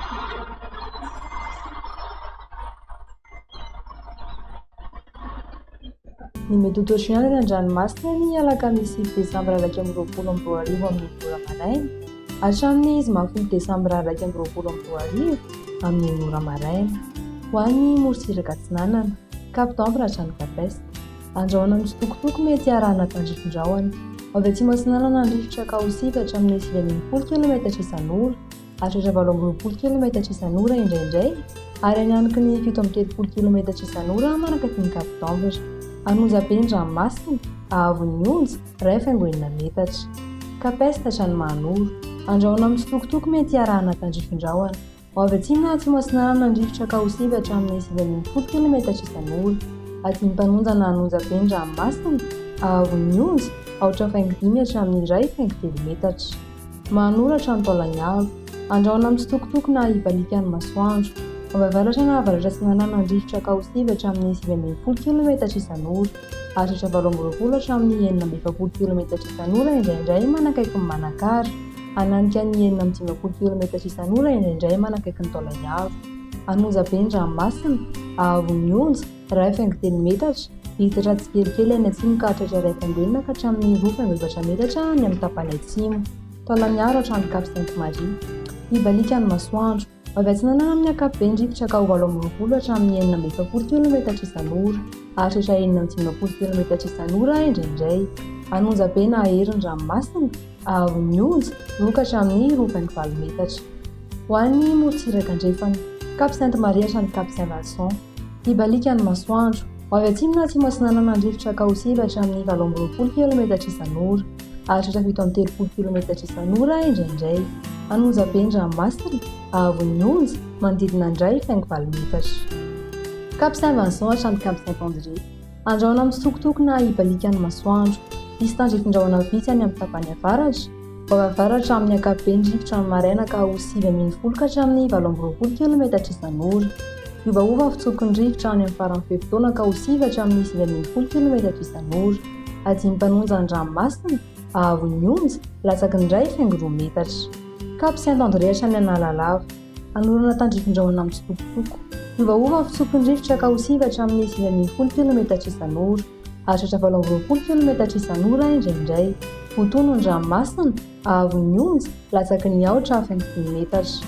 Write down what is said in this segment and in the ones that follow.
Ny mety ho toetr'andro eny an-dranomasina ny alakamisy desambra 2020 amin'ny ora maraina hatramin'ny zoma 10 desambra 2020 amin'ny ora maraina. Ho an'ny morotsiraka atsinanana Cap d'Ambre hatrany Kapesta. Andrahoana mitsitokotoko mety arahana tandrifin-drahona. Avy atsimo atsinanana andrifotra Kaosiva hatramin'ny 940 km isan'ora, hatratra 820 km isan'ora indraindray, ary any aniky ny 730 km isan'ora manakaiky ny Cap d'Ambre. Anoza be ny ranomasina, ahavon'ny onja, iray faingo 9 metatra. Kapesta hatrany Mahanoro. Andrahoana mitsitokotoko mety arahana tandrifin-drahona. Avy atsimo atsimo atsinanana andrifotra Kaosiva hatramin'ny 940 km isan'ora. Atsimo mpanonjana anonja be ny ranomasina, ahavon'ny onja, aotra faingo 5 hatramin'ny 1,3 metatra. Mahanoro hatrany Taolagnaro. Andrahoana mitsitokotoko na ibalikan'ny masoandro. Avy avaratra na avaratra atsinanana andrifotra Kaosiva hatramin'ny 940 km isan'ora, hatratra 820 hatramin'ny 940 km isan'ora indraindray manakaiky ny Manakary, hananika ny 950 km isan'ora indraindray manakaiky ny Taolagnaro. Anoza be ny ranomasina, ahavon'ny onja, 1,3 metatra, hiditra tsikelikely any atsimo ka hatratra 1,2 ka hatramin'ny 2,4 metatra ny amin'ny tapany atsimo. Taolagnaro hatrany Cap Sainte-Marie. Ibalikan'ny masoandro. Avy atsinanana amin'ny ankapobeny rivotra ka 820 hatramin'ny 940 km isan'ora, hatratra 950 km isan'ora indraindray. Anonja be na aherin'ny ranomasina, ahavon'ny onja, 2 ka hatramin'ny 2,4 metatra. Ho an'ny morotsiraka andrefana Cap Sainte-Marie hatrany Cap Saint-Vincent. Ibalikan'ny masoandro. Avy atsimo na atsimo atsinanana andrifotra Kaosiva hatramin'ny 820 km isan'ora, hatratra 730 km isan'ora indraindray. Anoza be ny ranomasina, ahavon'ny onja, manodidina 1,4 metatra. Cap Saint-Vincent hatrany Cap Saint-André. Andrahoana mitsitokotoko na ibalikan'ny masoandro. Misy tandrifin-drahona vitsy any amin'ny tapany avaratra. Avy avaratra amin'ny ankapobeny rivotra ny maraina ka ho 9,0 ka hatramin'ny 820 km isan'ora. Iovaova fitsokon'ny rivotra any amin'ny faran'ny fefitaona ka ho 9 hatramin'ny 9,0 km isan'ora. Adimy mpanonja ny ranomasina, ahavon'ny onja, latsaky ny 1,2 metatra. Cap Saint-André hatrany Analalava. Anorana tandrifin-drahona mitsitokotoko. Iovaova fitsokon'ny rivotra ka ho 9 hatramin'ny 9,0 km isan'ora, hatratra 820 km isan'ora indraindray. Hotono ny ranomasina, ahavon'ny onja, latsaky ny 4,5 metatra.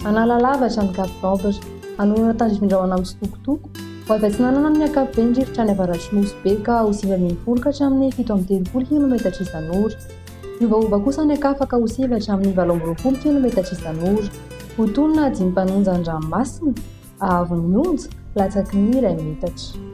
Analalava hatrany Cap d'Ambre. Anorana tandrifin-drahona mitsitokotoko. Avy atsinanana amin'ny ankapobeny rivotra ny avaratry nosy be ka ho 9,0 ka hatramin'ny 730 km isan'ora. Iovaova kosa ny ankafa ka ho 9 hatramin'ny 820 km isan'ora. Hotono na adimy mpanonja ny ranomasina, ahavon'ny onja, latsaky ny 1 metatra.